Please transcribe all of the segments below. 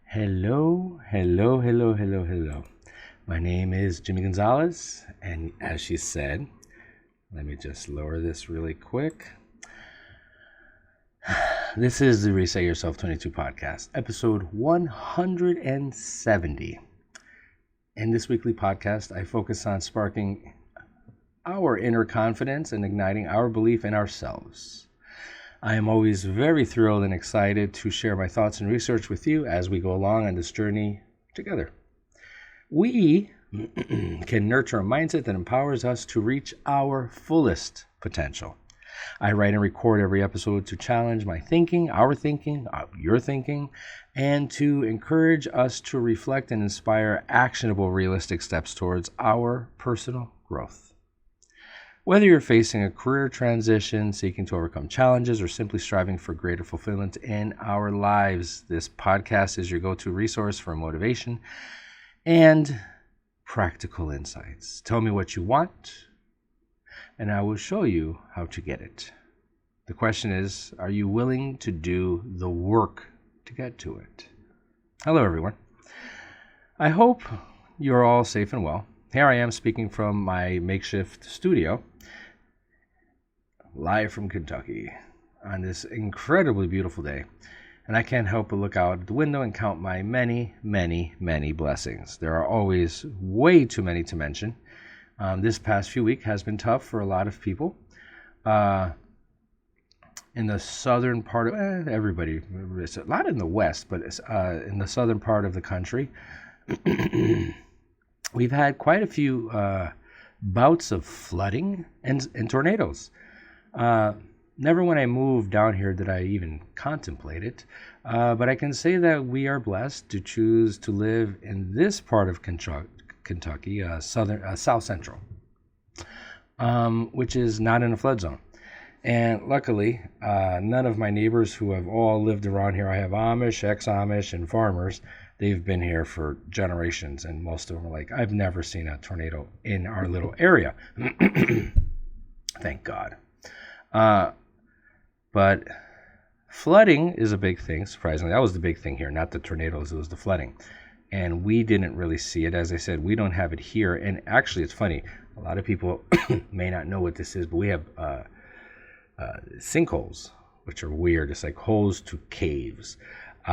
Hello, hello, hello, hello, hello. My name is Jimmy Gonzalez, and as she said, let me just lower this really quick. This is the Reset Yourself 22 podcast, episode 170. In this weekly podcast, I focus on sparking our inner confidence and igniting our belief in ourselves. I am always very thrilled and excited to share my thoughts and research with you as we go along on this journey together. We can nurture a mindset that empowers us to reach our fullest potential. I write and record every episode to challenge my thinking, our thinking, your thinking, and to encourage us to reflect and inspire actionable, realistic steps towards our personal growth. Whether you're facing a career transition, seeking to overcome challenges, or simply striving for greater fulfillment in our lives, this podcast is your go-to resource for motivation and practical insights. Tell me what you want, and I will show you how to get it. The question is, are you willing to do the work to get to it? Hello, everyone. I hope you're all safe and well. Here I am speaking from my makeshift studio, live from Kentucky, on this incredibly beautiful day. And I can't help but look out the window and count my many, many, many blessings. There are always way too many to mention. This past few weeks has been tough for a lot of people. In the southern part of everybody, it's a lot in the west, but in the southern part of the country, we've had quite a few bouts of flooding and tornadoes. Never when I moved down here did I even contemplate it, but I can say that we are blessed to choose to live in this part of Kentucky, south central, which is not in a flood zone. And luckily, none of my neighbors who have all lived around here, I have Amish, ex-Amish, and farmers. They've been here for generations, and most of them are like, I've never seen a tornado in our little area. Thank God. But flooding is a big thing, surprisingly. That was the big thing here, not the tornadoes, it was the flooding. And we didn't really see it. As I said, we don't have it here. And actually, it's funny. A lot of people may not know what this is, but we have sinkholes, which are weird. It's like holes to caves. We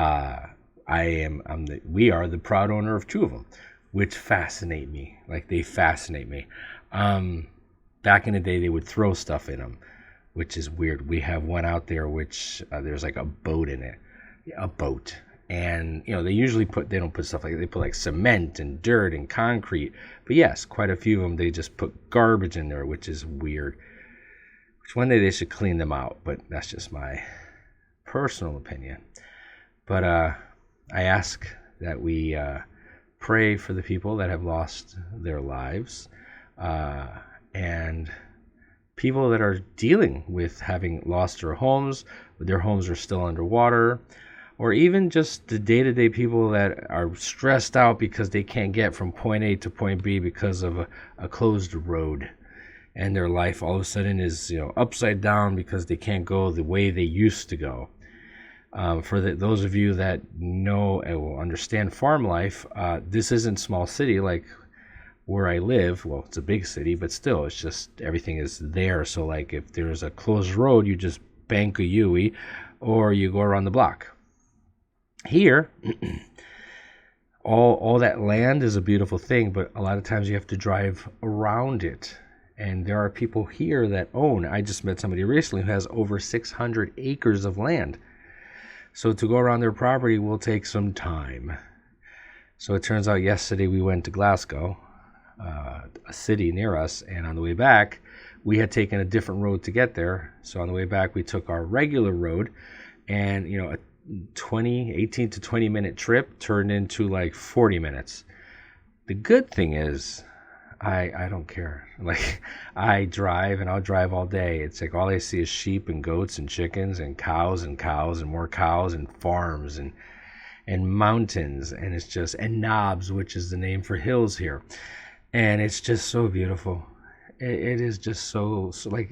are the proud owner of two of them, which fascinate me. Like, they fascinate me. Back in the day, they would throw stuff in them, which is weird. We have one out there which there's like a boat in it, a boat. And, they usually they don't put stuff like that. They put like cement and dirt and concrete. But yes, quite a few of them, they just put garbage in there, which is weird. Which one day they should clean them out, but that's just my personal opinion. But I ask that we pray for the people that have lost their lives, and people that are dealing with having lost their homes are still underwater, or even just the day-to-day people that are stressed out because they can't get from point A to point B because of a closed road, and their life all of a sudden is upside down because they can't go the way they used to go. For those of you that know and will understand farm life, this isn't small city like where I live. Well, it's a big city, but still, it's just everything is there. So like if there's a closed road, you just bank a U-ey or you go around the block. Here, all that land is a beautiful thing, but a lot of times you have to drive around it. And there are people here that own, I just met somebody recently who has over 600 acres of land. So to go around their property will take some time. So it turns out yesterday we went to Glasgow a city near us, and on the way back, we had taken a different road to get there. So on the way back, we took our regular road, and a 18 to 20 minute trip turned into like 40 minutes. The good thing is, I don't care. Like, I drive, and I'll drive all day. It's like all I see is sheep and goats and chickens and cows and more cows and farms and mountains, and it's just, and knobs, which is the name for hills here. And it's just so beautiful. It is just so like,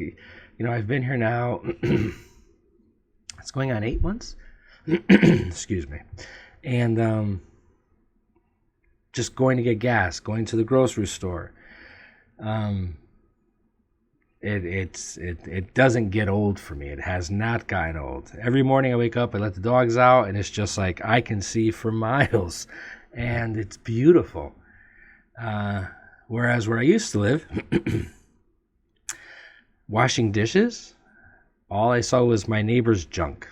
I've been here now, it's going on 8 months. Excuse me. And just going to get gas, going to the grocery store. It doesn't get old for me. It has not gotten old. Every morning I wake up, I let the dogs out, and it's just like I can see for miles, and it's beautiful. Whereas where I used to live, washing dishes, all I saw was my neighbor's junk,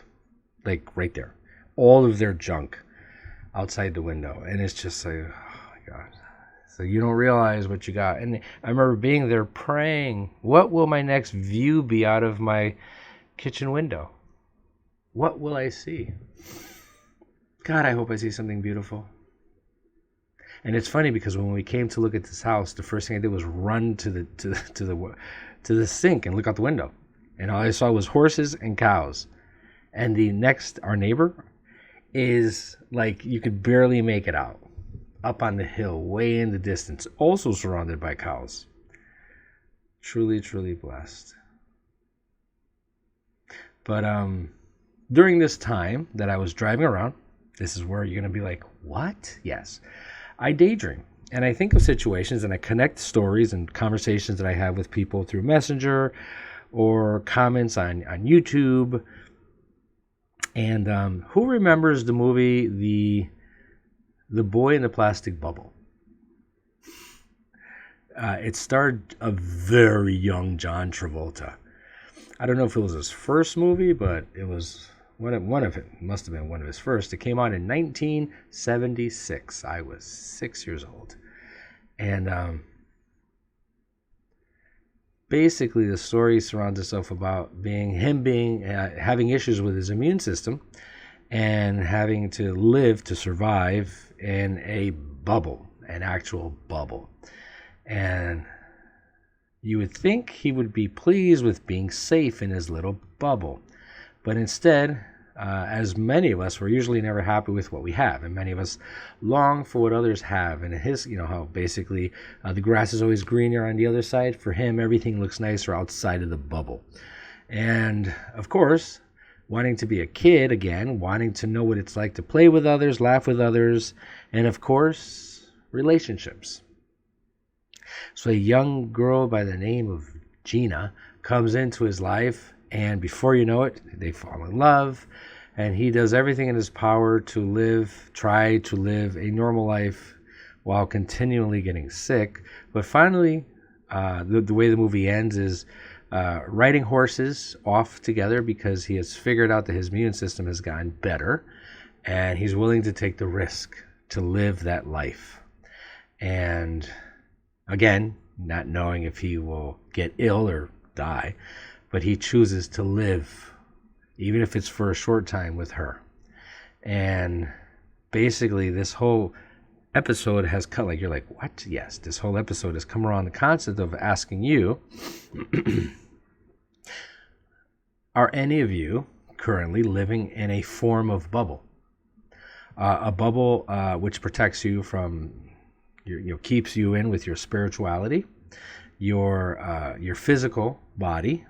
like right there, all of their junk outside the window, and it's just like, oh my God. So you don't realize what you got. And I remember being there praying, what will my next view be out of my kitchen window? What will I see? God, I hope I see something beautiful. And it's funny because when we came to look at this house, the first thing I did was run to the sink and look out the window. And all I saw was horses and cows. And our neighbor is like, you could barely make it out. Up on the hill, way in the distance, also surrounded by cows. Truly, truly blessed. But during this time that I was driving around, this is where you're going to be like, what? Yes. I daydream. And I think of situations, and I connect stories and conversations that I have with people through Messenger or comments on YouTube. And who remembers the movie, The Boy in the Plastic Bubble? It starred a very young John Travolta. I don't know if it was his first movie, but it was one of it. Must have been one of his first. It came out in 1976. I was 6 years old, and basically the story surrounds itself about having issues with his immune system and having to live to survive in a bubble, an actual bubble. And you would think he would be pleased with being safe in his little bubble. But instead, as many of us, we're usually never happy with what we have. And many of us long for what others have. And how basically the grass is always greener on the other side. For him, everything looks nicer outside of the bubble. And of course, wanting to be a kid again, wanting to know what it's like to play with others, laugh with others, and of course, relationships. So a young girl by the name of Gina comes into his life, and before you know it, they fall in love, and he does everything in his power to try to live a normal life while continually getting sick. But finally, the way the movie ends is riding horses off together because he has figured out that his immune system has gotten better, and he's willing to take the risk to live that life. And again, not knowing if he will get ill or die, but he chooses to live, even if it's for a short time, with her. And basically this whole episode has come, like, you're like, what? Yes, this whole episode has come around the concept of asking you, are any of you currently living in a form of bubble? A bubble which protects you from, keeps you in with your spirituality, your physical body,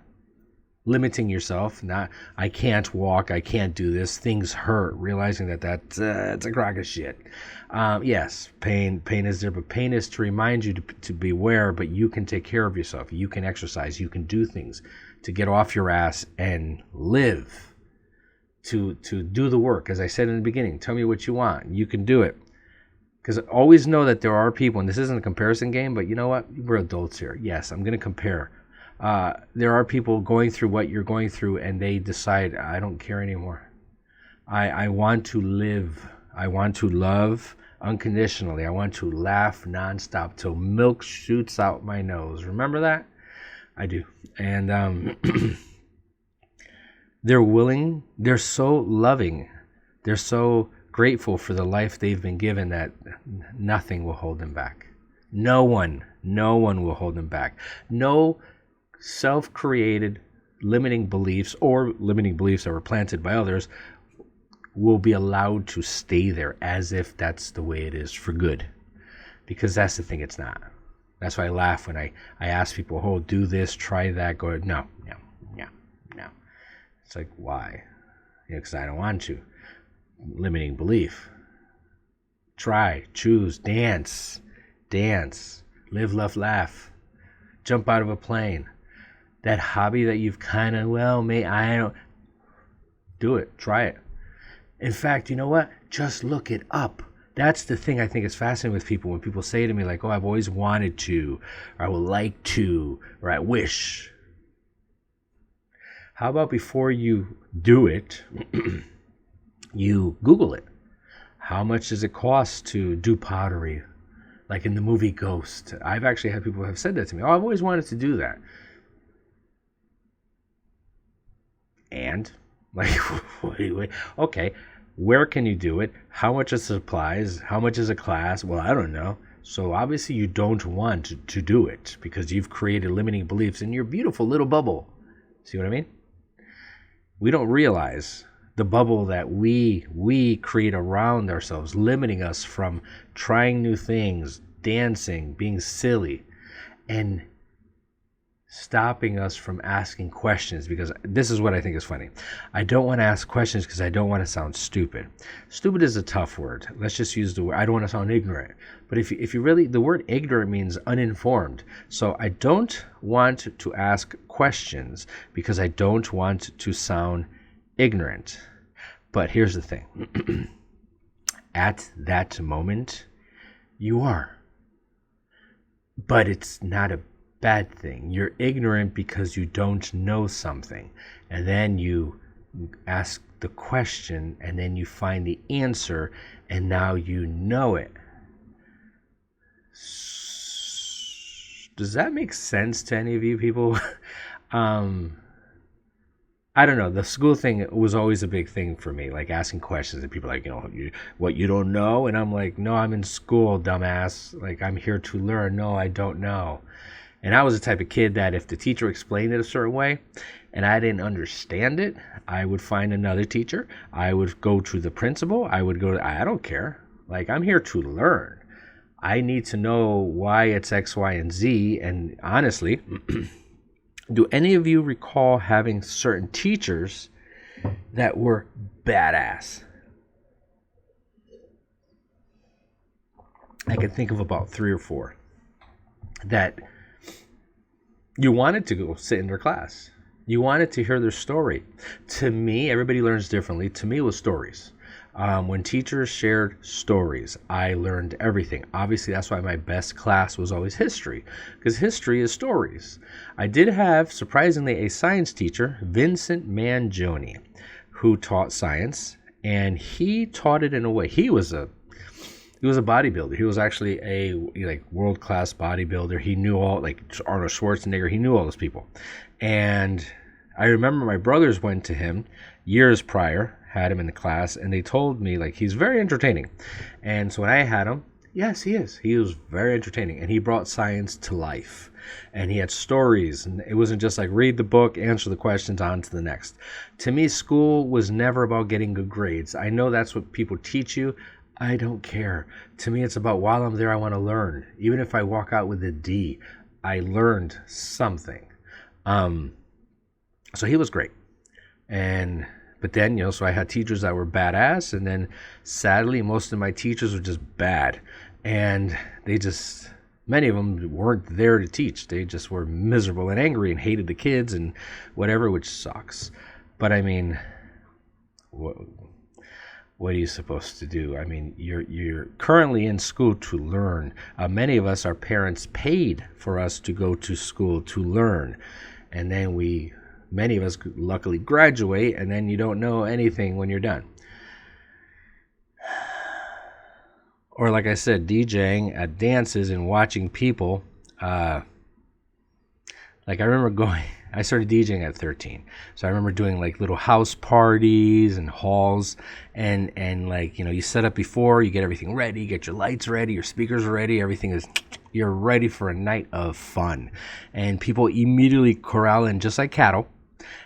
limiting yourself. Not, I can't walk, I can't do this, things hurt, realizing that's a crock of shit. Yes, pain is there, but pain is to remind you to beware, but you can take care of yourself. You can exercise, you can do things to get off your ass and live, to do the work. As I said in the beginning, tell me what you want, you can do it. Because always know that there are people, and this isn't a comparison game, but you know what? We're adults here. Yes, I'm going to compare. There are people going through what you're going through, and they decide, I don't care anymore. I want to live. I want to love. unconditionally. I want to laugh nonstop till milk shoots out my nose. Remember that? I do. And they're so loving, they're so grateful for the life they've been given that nothing will hold them back. No one will hold them back. No self-created limiting beliefs or limiting beliefs that were planted by others will be allowed to stay there as if that's the way it is for good. Because that's the thing, it's not. That's why I laugh when I ask people, oh, do this, try that, go, no. It's like, why? Because I don't want to. Limiting belief. Try, choose, dance, live, love, laugh, jump out of a plane. That hobby that you've kind of, I don't, do it, try it. In fact, you know what? Just look it up. That's the thing I think is fascinating with people. When people say to me like, oh, I've always wanted to, or I would like to, or I wish. How about before you do it, you Google it? How much does it cost to do pottery? Like in the movie Ghost. I've actually had people who have said that to me. Oh, I've always wanted to do that. And? Like, okay, where can you do it? How much are supplies? How much is a class? Well, I don't know. So obviously you don't want to do it because you've created limiting beliefs in your beautiful little bubble. See what I mean? We don't realize the bubble that we create around ourselves, limiting us from trying new things, dancing, being silly, and stopping us from asking questions. Because this is what I think is funny. I don't want to ask questions because I don't want to sound stupid. Stupid is a tough word. Let's just use the word. I don't want to sound ignorant. But if you really, the word ignorant means uninformed. So I don't want to ask questions because I don't want to sound ignorant. But here's the thing. At that moment, you are. But it's not a bad thing. You're ignorant because you don't know something. And then you ask the question and then you find the answer and now you know it. Does that make sense to any of you people? I don't know. The school thing was always a big thing for me, like asking questions and people are like, what you don't know? And I'm like, no, I'm in school, dumbass. Like, I'm here to learn. No, I don't know. And I was the type of kid that if the teacher explained it a certain way and I didn't understand it, I would find another teacher. I would go to the principal. I don't care. Like, I'm here to learn. I need to know why it's X, Y, and Z. And honestly, do any of you recall having certain teachers that were badass? I can think of about 3 or 4 that you wanted to go sit in their class. You wanted to hear their story. To me, everybody learns differently. To me, it was stories. When teachers shared stories, I learned everything. Obviously, that's why my best class was always history, because history is stories. I did have, surprisingly, a science teacher, Vincent Mangione, who taught science, and he taught it in a way. He was a bodybuilder. He was actually a world-class bodybuilder. He knew all, like Arnold Schwarzenegger. He knew all those people. And I remember my brothers went to him years prior, had him in the class, and they told me, like, he's very entertaining. And so when I had him, yes, he is. He was very entertaining, and he brought science to life. And he had stories, and it wasn't just like read the book, answer the questions, on to the next. To me, school was never about getting good grades. I know that's what people teach you. I don't care. To me, it's about while I'm there, I want to learn. Even if I walk out with a D, I learned something. So he was great. But then, so I had teachers that were badass, and then sadly, most of my teachers were just bad. And many of them weren't there to teach. They just were miserable and angry and hated the kids and whatever, which sucks. But I mean, what are you supposed to do? I mean, you're currently in school to learn. Many of us, our parents paid for us to go to school to learn. And then many of us luckily graduate, and then you don't know anything when you're done. Or like I said, DJing at dances and watching people. Like I remember I started DJing at 13. So I remember doing like little house parties and halls, and like, you set up before, you get everything ready, get your lights ready, your speakers are ready, you're ready for a night of fun. And people immediately corral in just like cattle,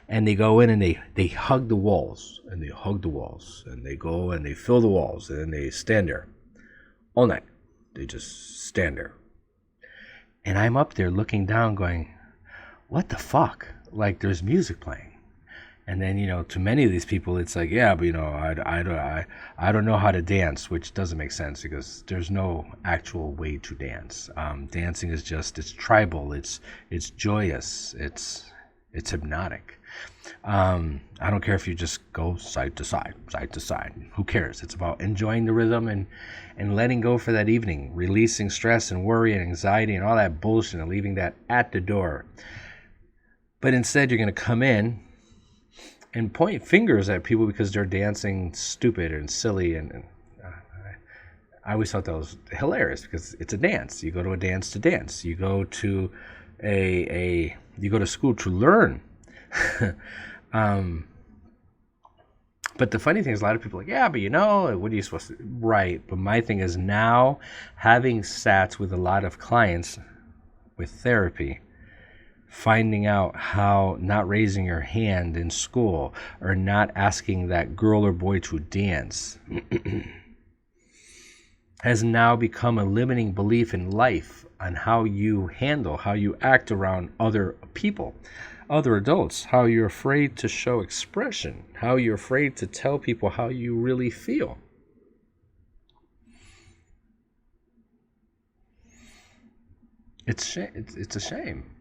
and they go in and they hug the walls, and they hug the walls, and they go and they fill the walls, and then they stand there all night. They just stand there. And I'm up there looking down going, what the fuck? Like, there's music playing. And then, to many of these people, it's like, yeah, but, I don't know how to dance, which doesn't make sense because there's no actual way to dance. Dancing is it's tribal, it's joyous, it's hypnotic. I don't care if you just go side to side. Who cares? It's about enjoying the rhythm and letting go for that evening, releasing stress and worry and anxiety and all that bullshit and leaving that at the door. But instead, you're going to come in and point fingers at people because they're dancing stupid and silly. And I always thought that was hilarious because it's a dance. You go to a dance to dance. You go to you go to school to learn. But the funny thing is, a lot of people are like, yeah, but what are you supposed to? Right. But my thing is, now having sat with a lot of clients with therapy, finding out how not raising your hand in school or not asking that girl or boy to dance has now become a limiting belief in life on how you act around other people, other adults, how you're afraid to show expression, how you're afraid to tell people how you really feel. It's a shame.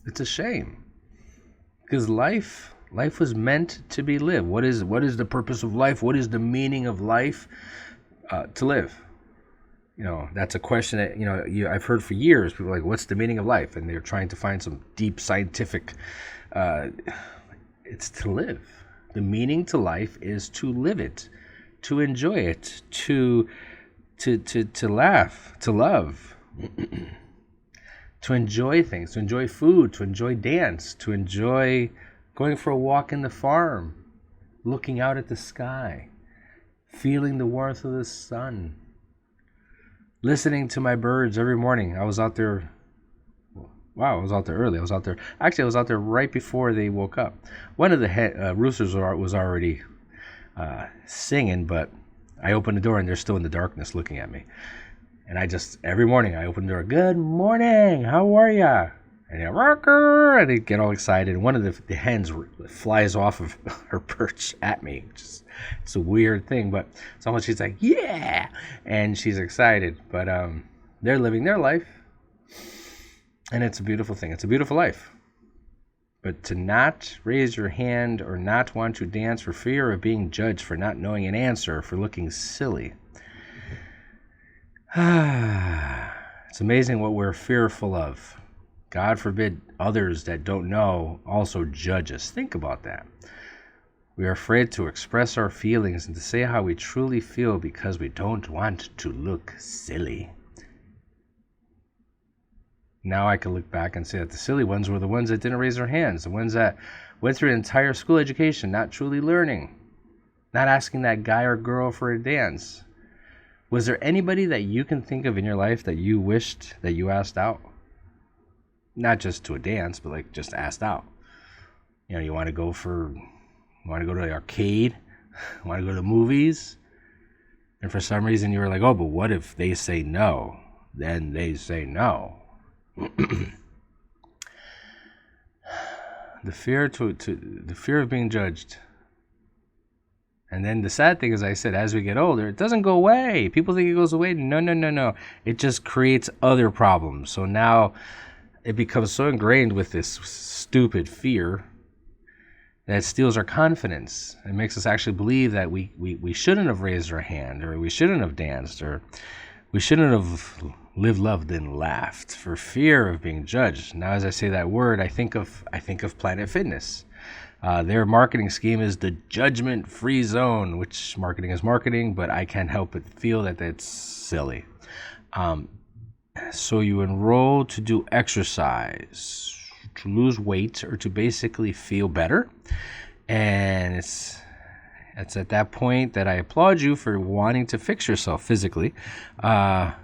It's a shame, because life was meant to be lived. What is the purpose of life? What is the meaning of life? To live. That's a question that I've heard for years. People are like, what's the meaning of life? And they're trying to find some deep scientific. It's to live. The meaning to life is to live it, to enjoy it, to laugh, to love. To enjoy things, to enjoy food, to enjoy dance, to enjoy going for a walk in the farm, looking out at the sky, feeling the warmth of the sun, listening to my birds every morning. I was out there early. I was out there right before they woke up. One of the roosters was already singing, but I opened the door and they're still in the darkness looking at me. And every morning I open the door, good morning, how are ya? And they rocker, and they get all excited. And one of the hens flies off of her perch at me. It's a weird thing, but someone, she's like, yeah, and she's excited. But they're living their life, and it's a beautiful thing. It's a beautiful life. But to not raise your hand or not want to dance for fear of being judged for not knowing an answer, for looking silly. It's amazing what we're fearful of. God forbid others that don't know also judge us. Think about that. We are afraid to express our feelings and to say how we truly feel because we don't want to look silly. Now I can look back and say that the silly ones were the ones that didn't raise their hands, the ones that went through an entire school education, not truly learning, not asking that guy or girl for a dance. Was there anybody that you can think of in your life that you wished that you asked out? Not just to a dance, but like just asked out. You want to go to the arcade, you want to go to the movies, and for some reason you were like, oh, but what if they say no? Then they say no. The fear of being judged. And then the sad thing is, I said, as we get older, it doesn't go away. People think it goes away. No. It just creates other problems. So now it becomes so ingrained with this stupid fear that steals our confidence. It makes us actually believe that we shouldn't have raised our hand, or we shouldn't have danced, or we shouldn't have lived, loved, and laughed for fear of being judged. Now, as I say that word, I think of Planet Fitness. Their marketing scheme is the judgment-free zone, which marketing is marketing, but I can't help but feel that that's silly. So you enroll to do exercise, to lose weight, or to basically feel better. And it's at that point that I applaud you for wanting to fix yourself physically. But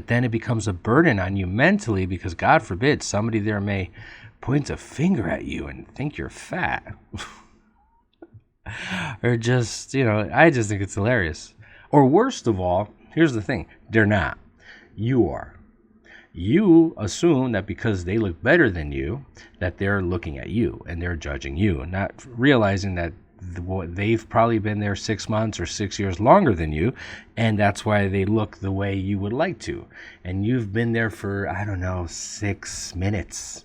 then it becomes a burden on you mentally because, God forbid, somebody there may point a finger at you and think you're fat. Or just, I just think it's hilarious. Or worst of all, here's the thing. They're not. You are. You assume that because they look better than you, that they're looking at you and they're judging you, not realizing that they've probably been there 6 months or 6 years longer than you, and that's why they look the way you would like to. And you've been there for, 6 minutes.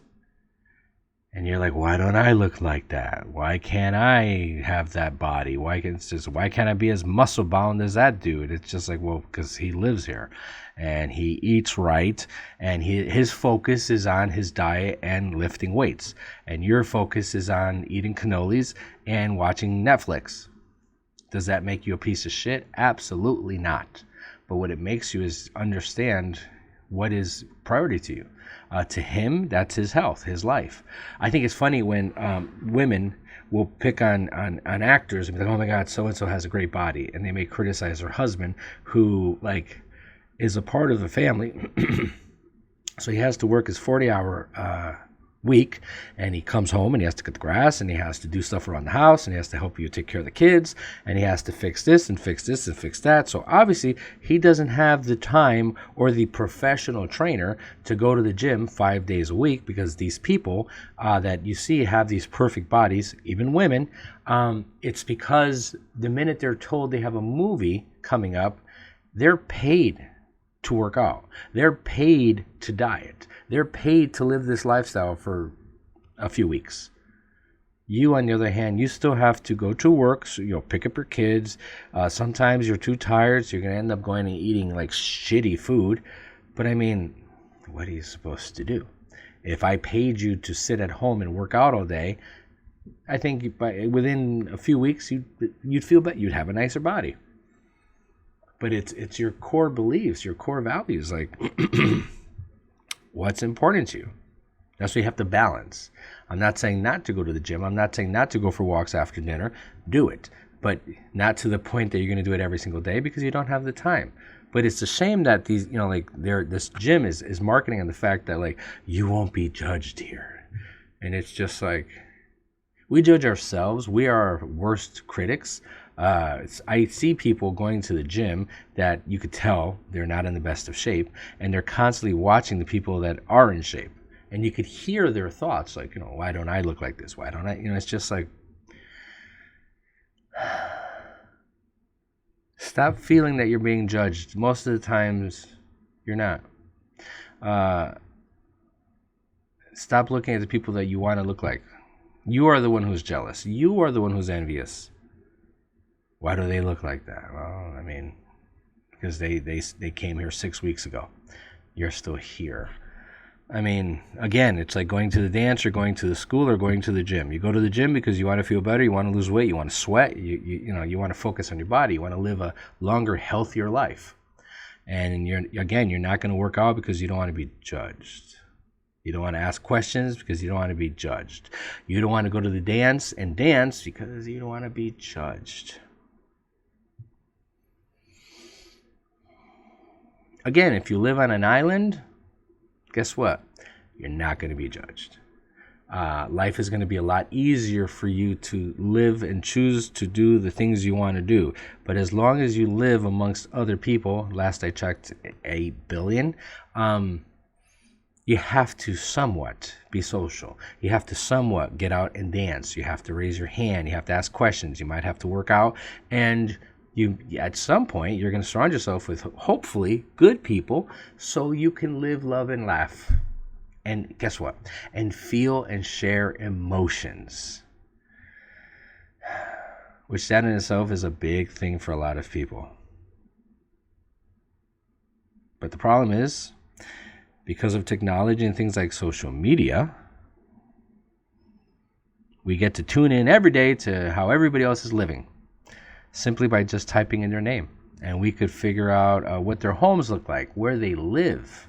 And you're like, why don't I look like that? Why can't I have that body? Why can't I be as muscle bound as that dude? It's just like, well, because he lives here and he eats right, and his focus is on his diet and lifting weights, and your focus is on eating cannolis and watching Netflix. Does that make you a piece of shit? Absolutely not. But what it makes you is understand what is priority to you. To him, that's his health, his life. I think it's funny when women will pick on actors and be like, oh my God, so-and-so has a great body. And they may criticize her husband, who is a part of the family. So he has to work his 40-hour week, and he comes home and he has to cut the grass, and he has to do stuff around the house, and he has to help you take care of the kids, and he has to fix this and fix this and fix that. So obviously he doesn't have the time or the professional trainer to go to the gym 5 days a week, because these people that you see have these perfect bodies, even women, it's because the minute they're told they have a movie coming up, they're paid to work out. They're paid to diet. They're paid to live this lifestyle for a few weeks. You, on the other hand, you still have to go to work, so pick up your kids. Sometimes you're too tired, so you're going to end up going and eating shitty food. But what are you supposed to do? If I paid you to sit at home and work out all day, I think within a few weeks you'd feel better. You'd have a nicer body. But it's your core beliefs, your core values, what's important to you. That's what you have to balance. I'm not saying not to go to the gym. I'm not saying not to go for walks after dinner. Do it. But not to the point that you're going to do it every single day, because you don't have the time. But it's a shame that these, this gym is marketing on the fact that, you won't be judged here. And it's just we judge ourselves. We are our worst critics. I see people going to the gym that you could tell they're not in the best of shape, and they're constantly watching the people that are in shape, and you could hear their thoughts, why don't I look like this? Why don't I? It's just stop feeling that you're being judged. Most of the times you're not. Stop looking at the people that you want to look like. You are the one who's jealous. You are the one who's envious. Why do they look like that? Well, because they came here 6 weeks ago. You're still here. Again, it's like going to the dance or going to the school or going to the gym. You go to the gym because you want to feel better, you want to lose weight, you want to sweat, you want to focus on your body, you want to live a longer, healthier life. And you're not going to work out because you don't want to be judged. You don't want to ask questions because you don't want to be judged. You don't want to go to the dance because you don't want to be judged. Again, if you live on an island, guess what? You're not going to be judged. Life is going to be a lot easier for you to live and choose to do the things you want to do. But as long as you live amongst other people, last I checked, 8 billion, you have to somewhat be social. You have to somewhat get out and dance. You have to raise your hand. You have to ask questions. You might have to work out. And at some point, you're going to surround yourself with, hopefully, good people so you can live, love, and laugh. And guess what? And feel and share emotions. Which that in itself is a big thing for a lot of people. But the problem is, because of technology and things like social media, We get to tune in every day to how everybody else is living, simply by just typing in their name. And we could figure out what their homes look like, where they live,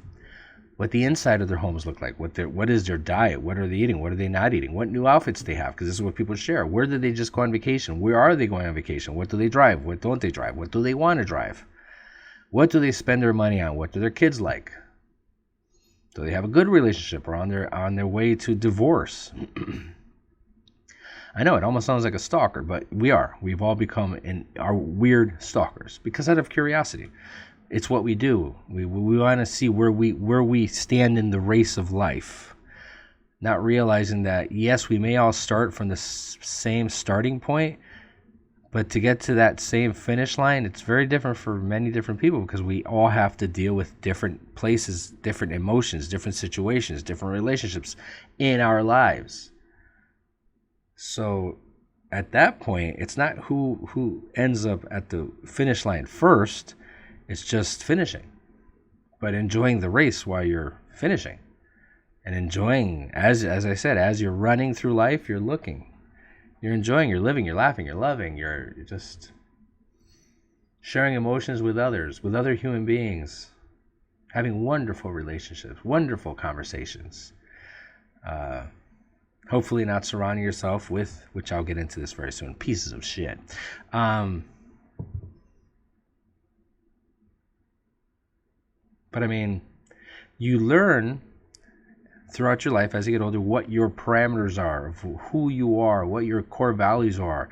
what the inside of their homes look like, what is their diet, what are they eating, what are they not eating, what new outfits they have, because this is what people share. Where did they just go on vacation? Where are they going on vacation? What do they drive? What don't they drive? What do they want to drive? What do they spend their money on? What do their kids like? Do they have a good relationship, or on their way to divorce? I know it almost sounds like a stalker, but we've all become our weird stalkers because out of curiosity. It's what we do. We want to see where we stand in the race of life, not realizing that, yes, we may all start from the same starting point, but to get to that same finish line, it's very different for many different people, because we all have to deal with different places, different emotions, different situations, different relationships in our lives. So at that point, it's not who ends up at the finish line first. It's just finishing, but enjoying the race while you're finishing, and enjoying, as I said, as you're running through life, you're looking, you're enjoying, you're living, you're laughing, you're loving, you're just sharing emotions with others, with other human beings, having wonderful relationships, wonderful conversations. Hopefully not surrounding yourself with, which I'll get into this very soon, pieces of shit. But I mean, you learn throughout your life as you get older what your parameters are, of who you are, what your core values are,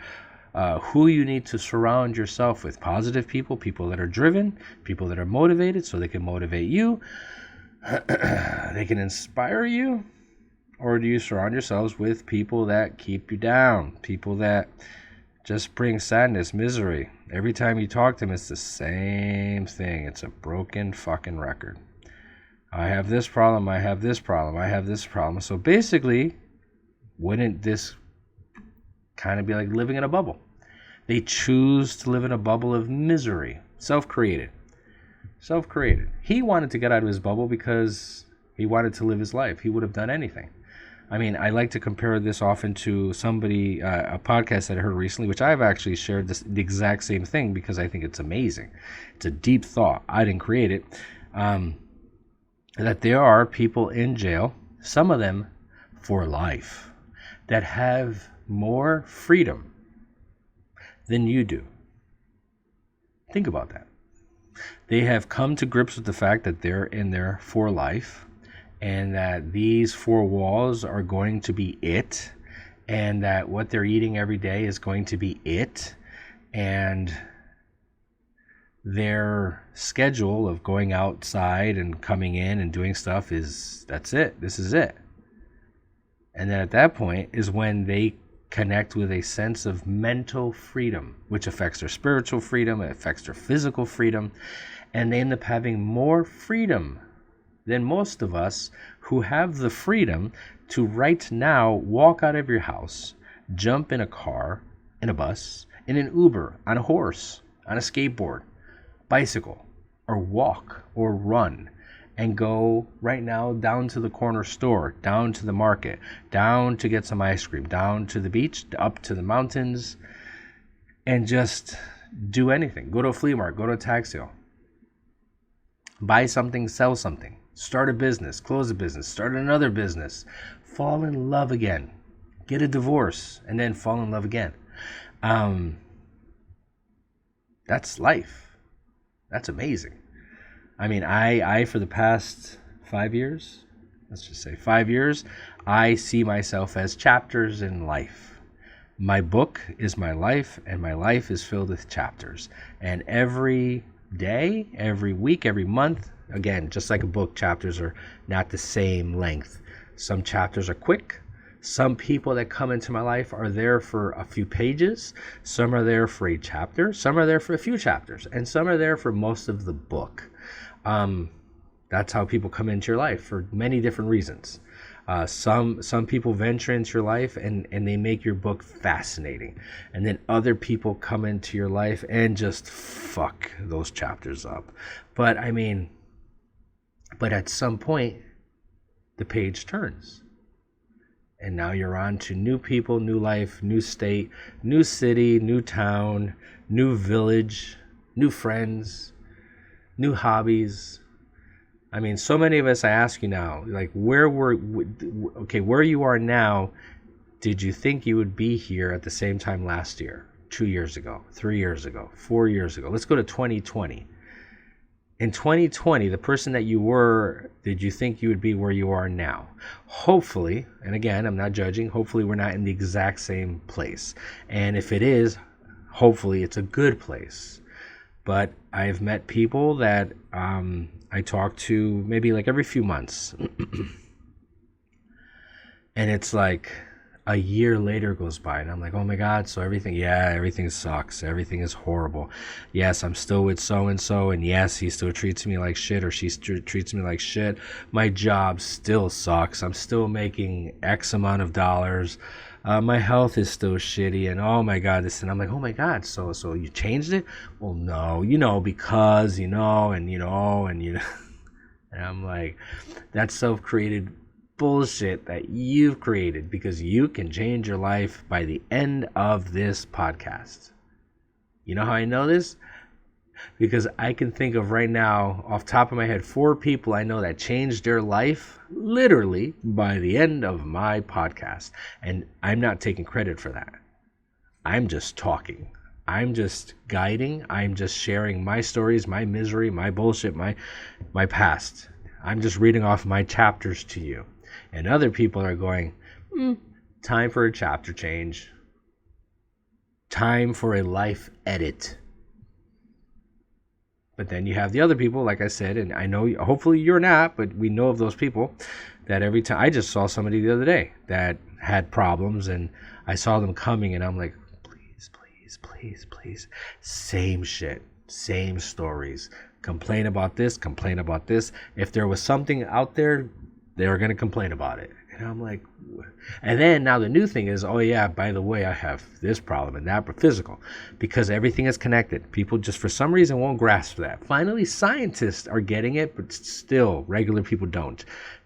who you need to surround yourself with. Positive people, people that are driven, people that are motivated so they can motivate you, they can inspire you. Or do you surround yourselves with people that keep you down, people that just bring sadness, misery? Every time you talk to them, it's the same thing. It's a broken fucking record. I have this problem, I have this problem, I have this problem. So basically, wouldn't this kind of be like living in a bubble? They choose to live in a bubble of misery. Self-created. Self-created. He wanted to get out of his bubble because he wanted to live his life. He would have done anything. I mean, I like to compare this often to somebody, a podcast that I heard recently, which I've actually shared the exact same thing because I think it's amazing. It's a deep thought. I didn't create it. That there are people in jail, some of them for life, that have more freedom than you do. Think about that. They have come to grips with the fact that they're in there for life, and that these four walls are going to be it, and that what they're eating every day is going to be it, and their schedule of going outside and coming in and doing stuff that's it. This is it. And then at that point is when they connect with a sense of mental freedom, which affects their spiritual freedom, it affects their physical freedom, and they end up having more freedom than most of us who have the freedom to right now walk out of your house, jump in a car, in a bus, in an Uber, on a horse, on a skateboard, bicycle, or walk, or run, and go right now down to the corner store, down to the market, down to get some ice cream, down to the beach, up to the mountains, and just do anything. Go to a flea market, go to a tag sale, buy something, sell something, start a business, close a business, start another business, fall in love again, get a divorce, and then fall in love again. That's life. That's amazing. I mean, I for the past 5 years, let's just say 5 years, I see myself as chapters in life. My book is my life, and my life is filled with chapters. And every day, every week, every month, again, just like a book, chapters are not the same length. Some chapters are quick. Some people that come into my life are there for a few pages. Some are there for a chapter. Some are there for a few chapters. And some are there for most of the book. That's how people come into your life for many different reasons. Some people venture into your life and they make your book fascinating. And then other people come into your life and just fuck those chapters up. But at some point, the page turns. And now you're on to new people, new life, new state, new city, new town, new village, new friends, new hobbies. I mean, so many of us, I ask you now, like, where you are now, did you think you would be here at the same time last year, 2 years ago, 3 years ago, 4 years ago? Let's go to 2020. In 2020, the person that you were, did you think you would be where you are now? Hopefully, and again, I'm not judging, hopefully we're not in the exact same place. And if it is, hopefully it's a good place. But I've met people that I talk to maybe like every few months. And it's like a year later goes by and I'm like, oh my God, so everything sucks. Everything is horrible. Yes, I'm still with so-and-so, and yes, he still treats me like shit, or she treats me like shit. My job still sucks. I'm still making X amount of dollars. My health is still shitty, and oh my God, this, and I'm like, oh my God, so you changed it? Well, no, because, and and I'm like, that's self-created bullshit that you've created, because you can change your life by the end of this podcast. You know how I know this? Because I can think of right now, off the top of my head, 4 people I know that changed their life literally by the end of my podcast. And I'm not taking credit for that. I'm just talking. I'm just guiding. I'm just sharing my stories, my misery, my bullshit, my past. I'm just reading off my chapters to you. And other people are going, time for a chapter change. Time for a life edit. But then you have the other people, like I said, and I know, hopefully you're not, but we know of those people that every time, I just saw somebody the other day that had problems, and I saw them coming, and I'm like, please, same shit, same stories, complain about this. If there was something out there, they were going to complain about it. And I'm like, and then now the new thing is, oh yeah, by the way, I have this problem and that, but physical, because everything is connected. People just for some reason won't grasp that. Finally, scientists are getting it, but still regular people don't.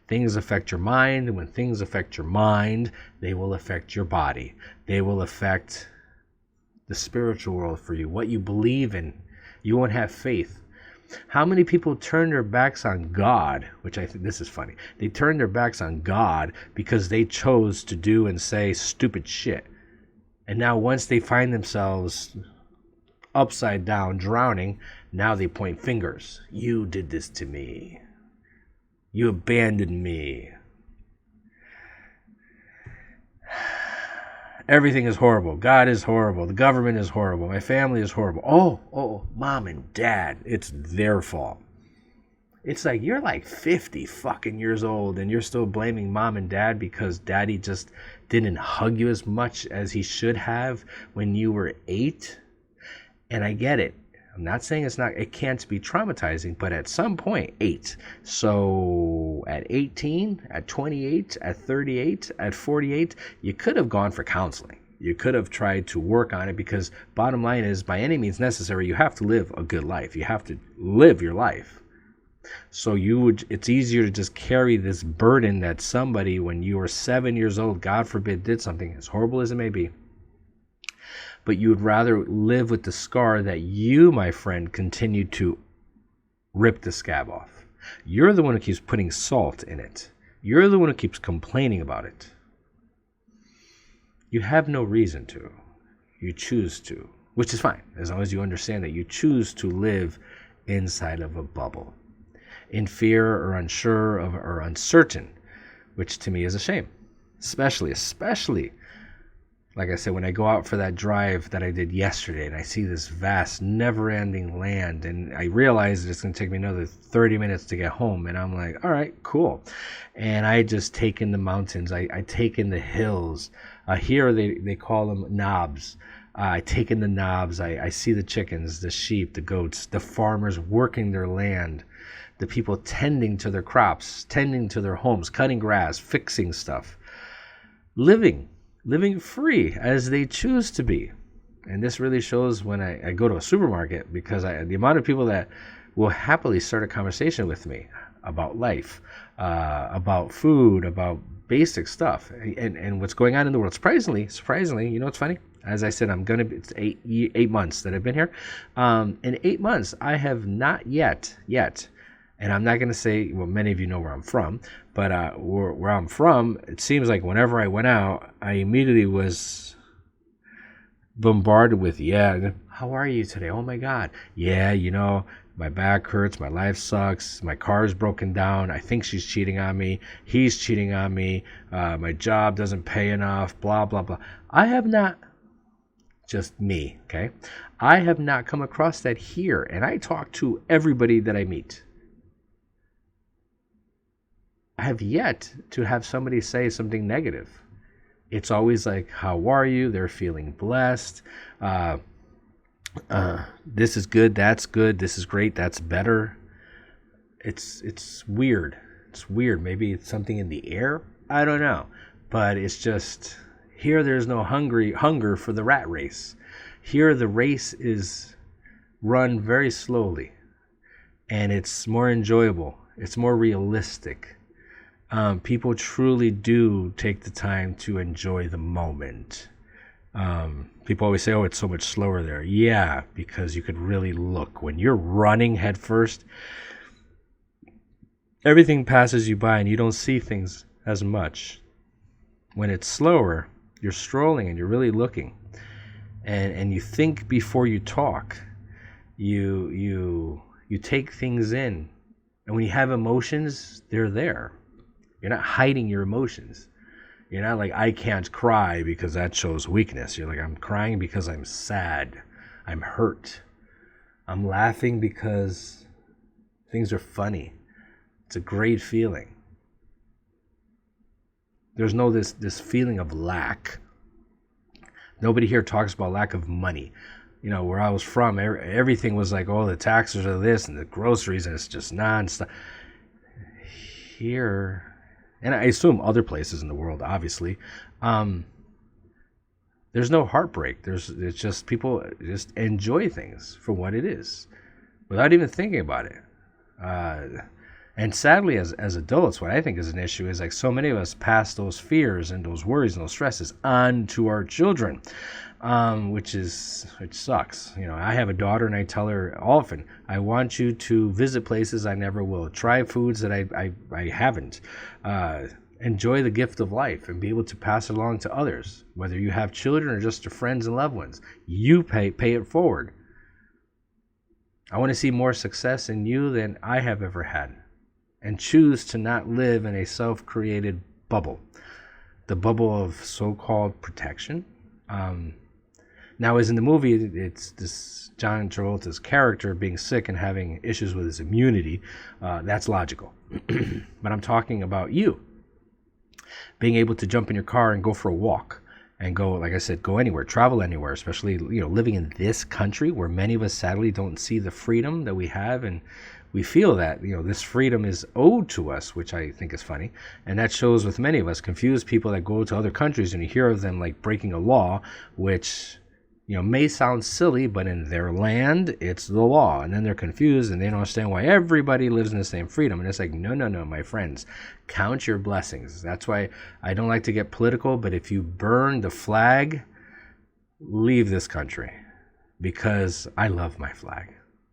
Things affect your mind, and when things affect your mind, they will affect your body. They will affect the spiritual world for you, what you believe in. You won't have faith. How many people turn their backs on God, which I think this is funny. They turn their backs on God because they chose to do and say stupid shit. And now once they find themselves upside down, drowning, now they point fingers. You did this to me. You abandoned me. Everything is horrible. God is horrible. The government is horrible. My family is horrible. Oh, mom and dad, it's their fault. It's like you're like 50 fucking years old and you're still blaming mom and dad because daddy just didn't hug you as much as he should have when you were 8. And I get it. I'm not saying it can't be traumatizing, but at some point, 8. So at 18, at 28, at 38, at 48, you could have gone for counseling. You could have tried to work on it, because bottom line is, by any means necessary, you have to live a good life. You have to live your life. So it's easier to just carry this burden that somebody, when you were 7 years old, God forbid, did something, as horrible as it may be, but you would rather live with the scar that you, my friend, continue to rip the scab off. You're the one who keeps putting salt in it. You're the one who keeps complaining about it. You have no reason to. You choose to, which is fine, as long as you understand that you choose to live inside of a bubble, in fear or unsure of, or uncertain, which to me is a shame. Especially, like I said, when I go out for that drive that I did yesterday and I see this vast, never-ending land, and I realize that it's going to take me another 30 minutes to get home, and I'm like, all right, cool. And I just take in the mountains. I take in the hills. Here they call them knobs. I take in the knobs. I see the chickens, the sheep, the goats, the farmers working their land, the people tending to their crops, tending to their homes, cutting grass, fixing stuff, living free as they choose to be. And this really shows when I go to a supermarket, because the amount of people that will happily start a conversation with me about life, about food, about basic stuff, and what's going on in the world. Surprisingly, you know what's funny? As I said, it's 8 months that I've been here. In 8 months, I have not yet, and I'm not going to say, well, many of you know where I'm from, but where I'm from, it seems like whenever I went out, I immediately was bombarded with, yeah, how are you today? Oh my God. Yeah, my back hurts, my life sucks, my car's broken down, I think she's cheating on me, he's cheating on me, my job doesn't pay enough, blah, blah, blah. I have not, just me, okay? I have not come across that here, and I talk to everybody that I meet. I have yet to have somebody say something negative. It's always like, how are you? They're feeling blessed. This is good, that's good, this is great, that's better. It's weird. It's weird. Maybe it's something in the air. I don't know. But it's just, here there's no hunger for the rat race. Here the race is run very slowly. And it's more enjoyable. It's more realistic. People truly do take the time to enjoy the moment. People always say, oh, it's so much slower there. Yeah, because you could really look. When you're running head first, everything passes you by and you don't see things as much. When it's slower, you're strolling and you're really looking. And you think before you talk. You take things in. And when you have emotions, they're there. You're not hiding your emotions. You're not like, I can't cry because that shows weakness. You're like, I'm crying because I'm sad. I'm hurt. I'm laughing because things are funny. It's a great feeling. There's no this feeling of lack. Nobody here talks about lack of money. Where I was from, everything was like, oh, the taxes are this and the groceries, and it's just non-stop. Here, and I assume other places in the world, obviously, there's no heartbreak. It's just people just enjoy things for what it is without even thinking about it. And sadly, as adults, what I think is an issue is like so many of us pass those fears and those worries and those stresses on to our children, which sucks. I have a daughter and I tell her often, I want you to visit places I never will, try foods that I haven't, enjoy the gift of life and be able to pass it along to others, whether you have children or just to friends and loved ones. You pay it forward. I want to see more success in you than I have ever had. And choose to not live in a self-created bubble. The bubble of so-called protection. Now, as in the movie, it's this John Travolta's character being sick and having issues with his immunity. That's logical. But I'm talking about you. Being able to jump in your car and go for a walk. And go, like I said, go anywhere, travel anywhere, especially, living in this country where many of us sadly don't see the freedom that we have, and we feel that, this freedom is owed to us, which I think is funny. And that shows with many of us, confused people that go to other countries and you hear of them like breaking a law, which, may sound silly, but in their land, it's the law. And then they're confused and they don't understand why everybody lives in the same freedom. And it's like, no, my friends, count your blessings. That's why I don't like to get political, but if you burn the flag, leave this country, because I love my flag.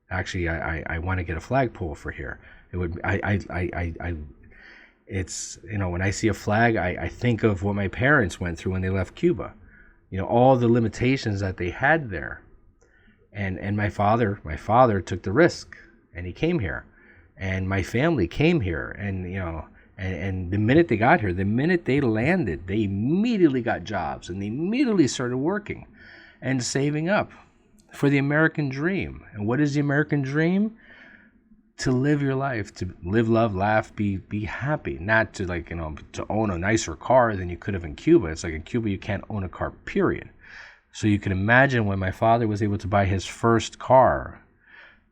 Actually, I want to get a flagpole for here. It would, it's, when I see a flag, I think of what my parents went through when they left Cuba. All the limitations that they had there. And my father took the risk and he came here, and my family came here, and, and the minute they got here, the minute they landed, they immediately got jobs and they immediately started working and saving up for the American dream. And what is the American dream? To live your life, to live, love, laugh, be happy. Not to to own a nicer car than you could have in Cuba. It's like in Cuba you can't own a car, period. So you can imagine when my father was able to buy his first car,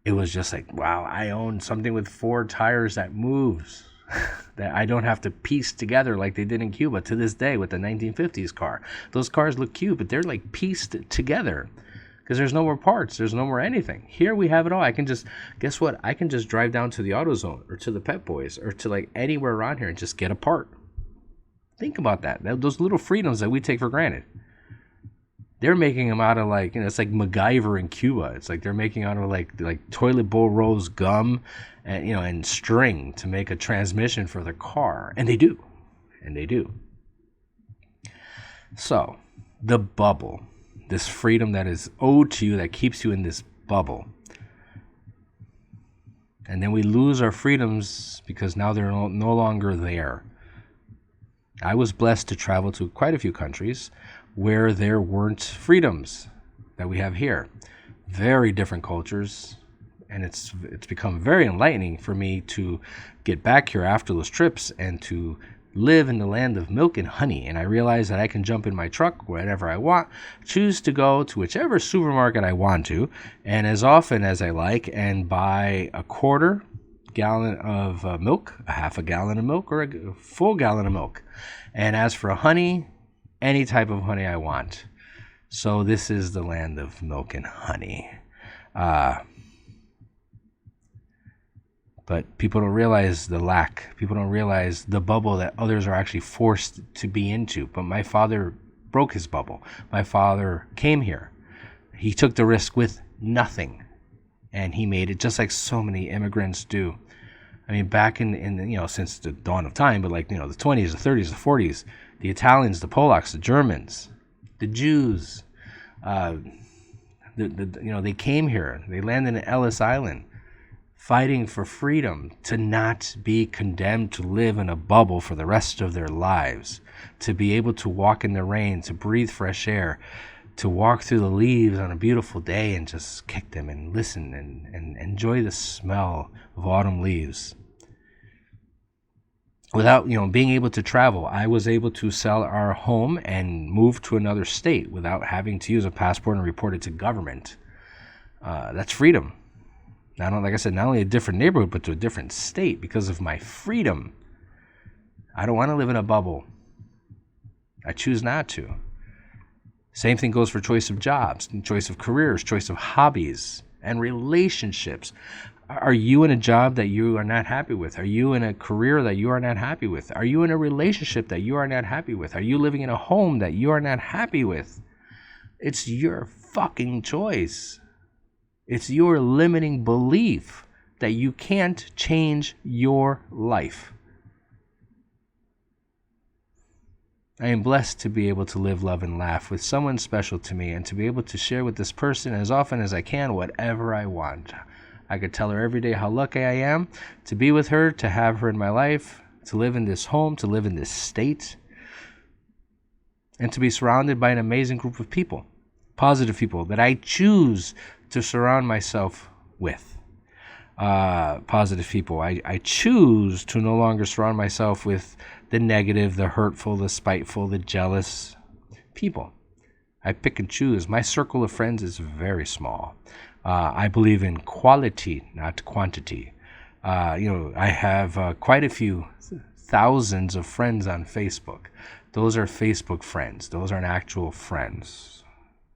it was just like, wow, I own something with 4 tires that moves. That I don't have to piece together like they did in Cuba to this day with the 1950s car. Those cars look cute, but they're like pieced together. because there's no more parts. There's no more anything. Here we have it all. I can just, guess what? I can just drive down to the AutoZone or to the Pet Boys or to like anywhere around here and just get a part. Think about that. Those little freedoms that we take for granted. They're making them out of like, it's like MacGyver in Cuba. It's like they're making out of like toilet bowl rolls, gum, and and string to make a transmission for their car. And they do. So, the bubble, this freedom that is owed to you, that keeps you in this bubble. And then we lose our freedoms because now they're no longer there. I was blessed to travel to quite a few countries where there weren't freedoms that we have here. Very different cultures. And it's become very enlightening for me to get back here after those trips and to live in the land of milk and honey. And I realize that I can jump in my truck whenever I want, choose to go to whichever supermarket I want to, and as often as I like, and buy a quarter gallon of milk, a half a gallon of milk, or a full gallon of milk. And as for honey, any type of honey I want. So this is the land of milk and honey. But people don't realize the lack. People don't realize the bubble that others are actually forced to be into. But my father broke his bubble. My father came here. He took the risk with nothing. And he made it just like so many immigrants do. I mean, back in since the dawn of time, but like, the 20s, the 30s, the 40s, the Italians, the Polacks, the Germans, the Jews, they came here. They landed in Ellis Island, fighting for freedom, to not be condemned to live in a bubble for the rest of their lives, to be able to walk in the rain, to breathe fresh air, to walk through the leaves on a beautiful day and just kick them and listen and enjoy the smell of autumn leaves. Without, being able to travel, I was able to sell our home and move to another state without having to use a passport and report it to government. That's freedom. Like I said, not only a different neighborhood, but to a different state because of my freedom. I don't want to live in a bubble. I choose not to. Same thing goes for choice of jobs, choice of careers, choice of hobbies, and relationships. Are you in a job that you are not happy with? Are you in a career that you are not happy with? Are you in a relationship that you are not happy with? Are you living in a home that you are not happy with? It's your fucking choice. It's your limiting belief that you can't change your life. I am blessed to be able to live, love, and laugh with someone special to me and to be able to share with this person as often as I can whatever I want. I could tell her every day how lucky I am to be with her, to have her in my life, to live in this home, to live in this state, and to be surrounded by an amazing group of people, positive people that I choose to surround myself with. Positive people. I choose to no longer surround myself with the negative, the hurtful, the spiteful, the jealous people. I pick and choose. My circle of friends is very small. I believe in quality, not quantity. I have quite a few thousands of friends on Facebook. Those are Facebook friends. Those aren't actual friends.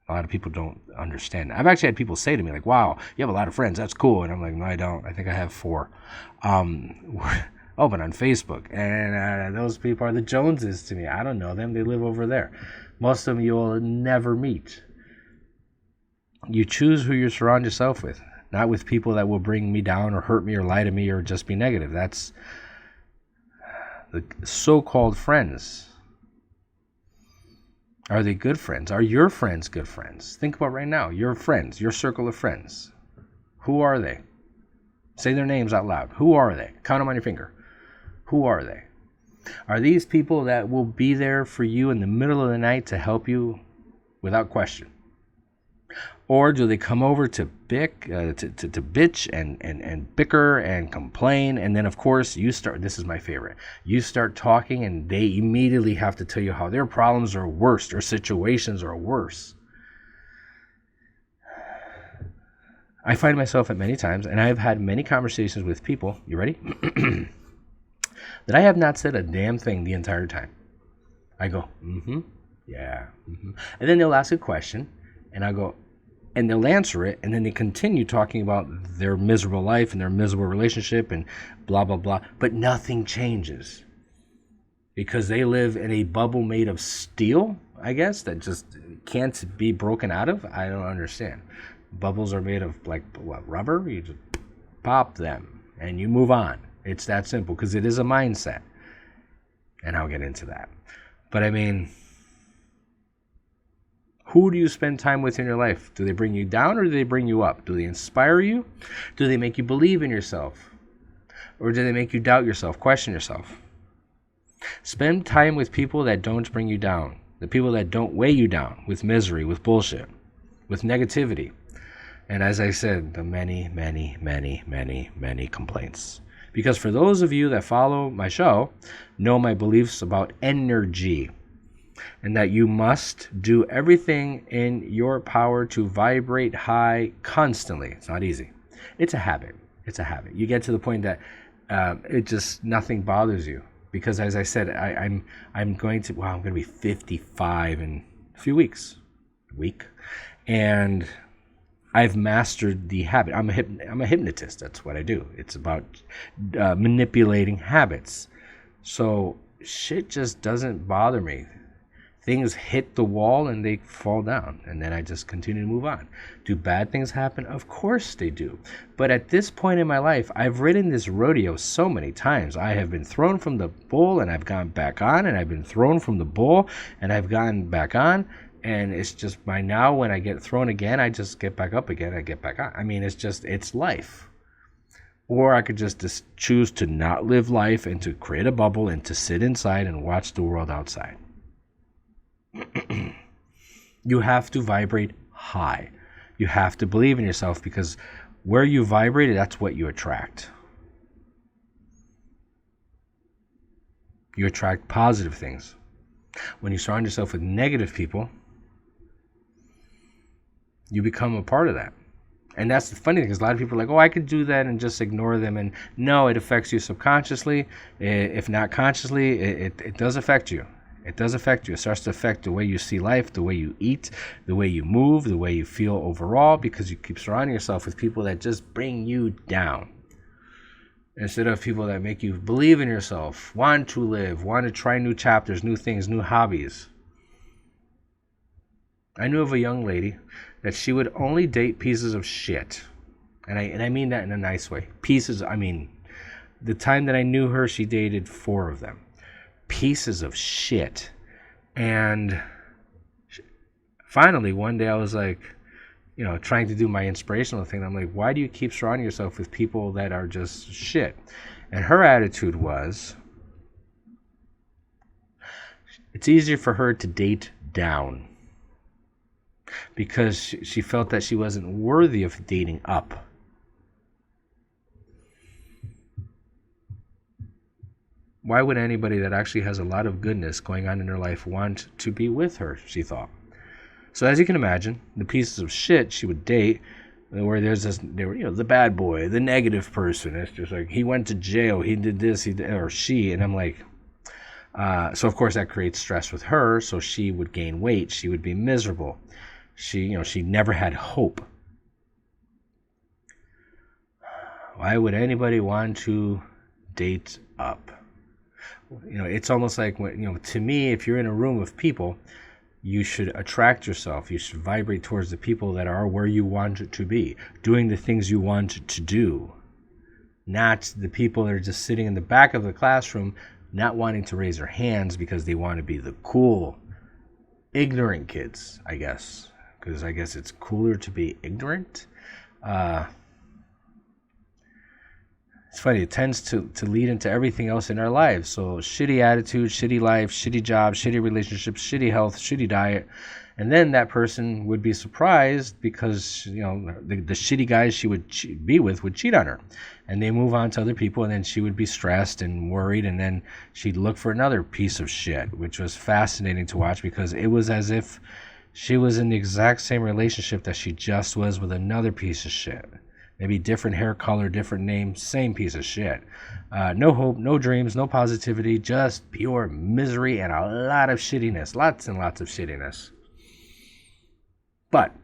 A lot of people don't understand. I've actually had people say to me, like, wow, you have a lot of friends. That's cool. And I'm like, no, I don't. I think I have 4. But on Facebook. And those people are the Joneses to me. I don't know them. They live over there. Most of them you will never meet. You choose who you surround yourself with, not with people that will bring me down or hurt me or lie to me or just be negative. That's the so-called friends. Are they good friends? Are your friends good friends? Think about right now, your friends, your circle of friends. Who are they? Say their names out loud. Who are they? Count them on your finger. Who are they? Are these people that will be there for you in the middle of the night to help you without question? Or do they come over to bitch and bicker and complain? And then, of course, this is my favorite. You start talking and they immediately have to tell you how their problems are worse, their situations are worse. I find myself at many times, and I've had many conversations with people, you ready? That I have not said a damn thing the entire time. I go, yeah. And then they'll ask a question, and I go, and they'll answer it, and then they continue talking about their miserable life and their miserable relationship and blah, blah, blah. But nothing changes because they live in a bubble made of steel, I guess, that just can't be broken out of. I don't understand. Bubbles are made of, like, what, rubber? You just pop them and you move on. It's that simple because it is a mindset. And I'll get into that. But I mean, who do you spend time with in your life? Do they bring you down or do they bring you up? Do they inspire you? Do they make you believe in yourself? Or do they make you doubt yourself, question yourself? Spend time with people that don't bring you down. The people that don't weigh you down with misery, with bullshit, with negativity. And as I said, the many, many, many, many, many complaints. Because for those of you that follow my show, know my beliefs about energy. And that you must do everything in your power to vibrate high constantly. It's not easy. It's a habit. It's a habit. You get to the point that it just, nothing bothers you. Because as I said, I'm going to be 55 in a few weeks. And I've mastered the habit. I'm a hypnotist. That's what I do. It's about manipulating habits. So shit just doesn't bother me. Things hit the wall and they fall down, and then I just continue to move on. Do bad things happen? Of course they do. But at this point in my life, I've ridden this rodeo so many times. I have been thrown from the bull and I've gone back on, and I've been thrown from the bull and I've gone back on. And it's just by now when I get thrown again, I just get back up again. I get back on. I mean, it's life. Or I could just choose to not live life and to create a bubble and to sit inside and watch the world outside. You have to vibrate high. You have to believe in yourself, because where you vibrate, that's what you attract. You attract positive things. When you surround yourself with negative people, you become a part of that. And that's the funny thing, because a lot of people are like, oh, I could do that and just ignore them. And no, it affects you subconsciously. If not consciously, it does affect you. It does affect you. It starts to affect the way you see life, the way you eat, the way you move, the way you feel overall, because you keep surrounding yourself with people that just bring you down. Instead of people that make you believe in yourself, want to live, want to try new chapters, new things, new hobbies. I knew of a young lady that she would only date pieces of shit. And I mean that in a nice way. Pieces, I mean, the time that I knew her, she dated 4 of them. Pieces of shit. And finally, one day I was like, trying to do my inspirational thing. I'm like, why do you keep surrounding yourself with people that are just shit? And her attitude was, it's easier for her to date down, because she felt that she wasn't worthy of dating up. Why would anybody that actually has a lot of goodness going on in her life want to be with her, she thought. So as you can imagine, the pieces of shit she would date, where the bad boy, the negative person. It's just like, he went to jail, he did this, or she, and I'm like, so of course that creates stress with her, so she would gain weight, she would be miserable. She never had hope. Why would anybody want to date up? It's almost like, to me, if you're in a room of people, you should attract yourself. You should vibrate towards the people that are where you want it to be, doing the things you want to do, not the people that are just sitting in the back of the classroom, not wanting to raise their hands because they want to be the cool, ignorant kids, I guess. Because I guess it's cooler to be ignorant. It's funny, it tends to lead into everything else in our lives. So shitty attitude, shitty life, shitty job, shitty relationships, shitty health, shitty diet. And then that person would be surprised because, the shitty guys she would be with would cheat on her. And they move on to other people, and then she would be stressed and worried, and then she'd look for another piece of shit, which was fascinating to watch, because it was as if she was in the exact same relationship that she just was with another piece of shit. Maybe different hair color, different name, same piece of shit. No hope, no dreams, no positivity, just pure misery and a lot of shittiness. Lots and lots of shittiness. But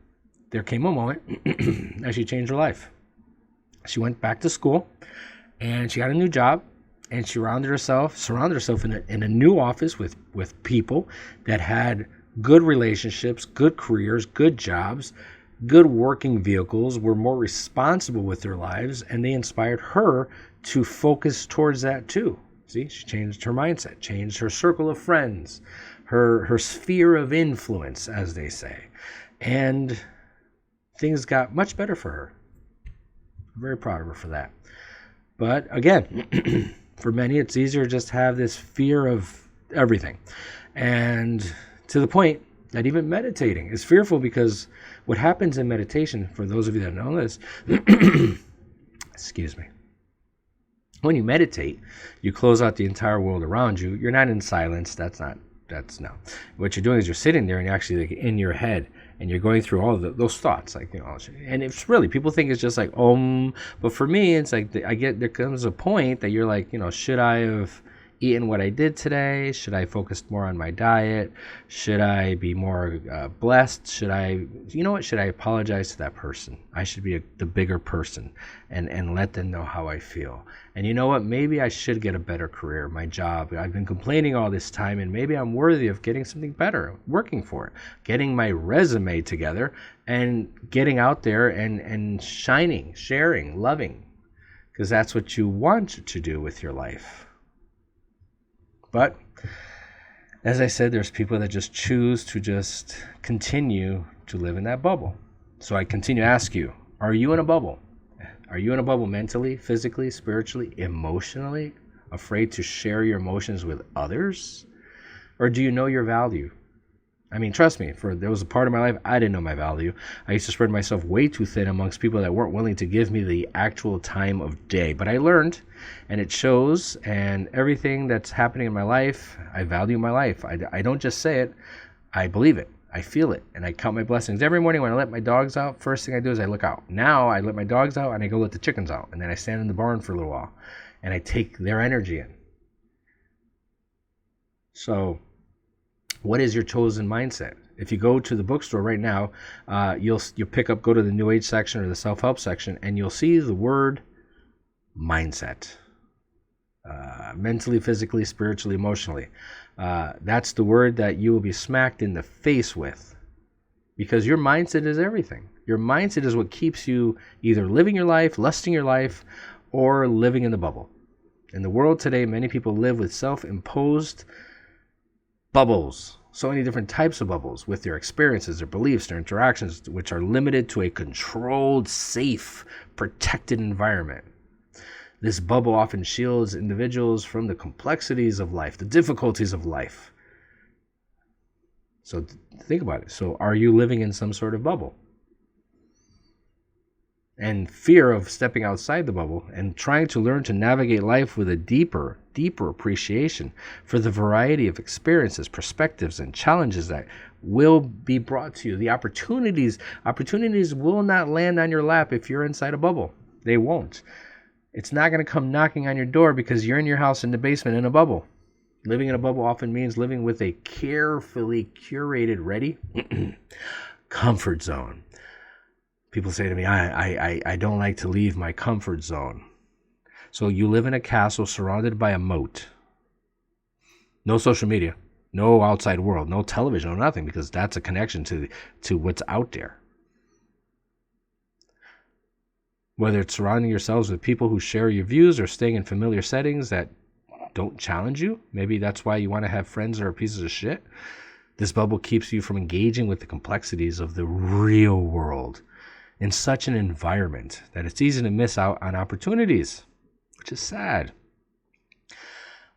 there came a moment that she changed her life. She went back to school, and she got a new job, and she surrounded herself in a new office with people that had good relationships, good careers, good jobs, good working vehicles, were more responsible with their lives, and they inspired her to focus towards that too. See, she changed her mindset, changed her circle of friends, her sphere of influence, as they say, and things got much better for her. I'm very proud of her for that. But again, for many, it's easier to just have this fear of everything. And to the point that even meditating is fearful, because what happens in meditation, for those of you that know this, excuse me, when you meditate, you close out the entire world around you. You're not in silence. That's no. What you're doing is you're sitting there and you're actually like in your head, and you're going through all of those thoughts, like, and it's really, people think it's just like, but for me, it's like, there comes a point that you're like, should I have eaten what I did today? Should I focus more on my diet? Should I be more blessed? Should I apologize to that person? I should be the bigger person and let them know how I feel. And you know what? Maybe I should get a better career, my job. I've been complaining all this time, and maybe I'm worthy of getting something better, working for it, getting my resume together, and getting out there and shining, sharing, loving, because that's what you want to do with your life. But as I said, there's people that just choose to just continue to live in that bubble. So I continue to ask you, are you in a bubble? Are you in a bubble mentally, physically, spiritually, emotionally, afraid to share your emotions with others? Or do you know your value? I mean, trust me, there was a part of my life I didn't know my value. I used to spread myself way too thin amongst people that weren't willing to give me the actual time of day. But I learned, and it shows, and everything that's happening in my life, I value my life. I don't just say it, I believe it. I feel it, and I count my blessings. Every morning when I let my dogs out, first thing I do is I look out. Now I let my dogs out, and I go let the chickens out, and then I stand in the barn for a little while, and I take their energy in. So, what is your chosen mindset? If you go to the bookstore right now, you'll go to the New Age section or the self-help section, and you'll see the word mindset. Mentally, physically, spiritually, emotionally. That's the word that you will be smacked in the face with, because your mindset is everything. Your mindset is what keeps you either living your life, lusting your life, or living in the bubble. In the world today, many people live with self-imposed bubbles. So many different types of bubbles with their experiences, their beliefs, their interactions, which are limited to a controlled, safe, protected environment. This bubble often shields individuals from the complexities of life, the difficulties of life. So think about it. So are you living in some sort of bubble? And fear of stepping outside the bubble and trying to learn to navigate life with a deeper appreciation for the variety of experiences, perspectives, and challenges that will be brought to you. The opportunities will not land on your lap if you're inside a bubble. They won't. It's not going to come knocking on your door because you're in your house in the basement in a bubble. Living in a bubble often means living with a carefully curated, ready, comfort zone. People say to me, I don't like to leave my comfort zone. So you live in a castle surrounded by a moat. No social media, no outside world, no television, no nothing, because that's a connection to what's out there. Whether it's surrounding yourselves with people who share your views or staying in familiar settings that don't challenge you, maybe that's why you want to have friends that are pieces of shit. This bubble keeps you from engaging with the complexities of the real world in such an environment that it's easy to miss out on opportunities, which is sad.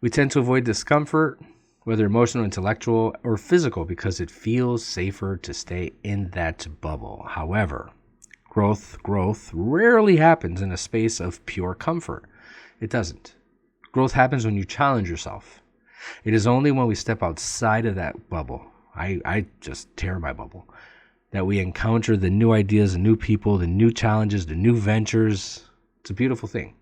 We tend to avoid discomfort, whether emotional, intellectual, or physical, because it feels safer to stay in that bubble. However, growth rarely happens in a space of pure comfort. It doesn't. Growth happens when you challenge yourself. It is only when we step outside of that bubble, I just tear my bubble, that we encounter the new ideas, the new people, the new challenges, the new ventures. It's a beautiful thing.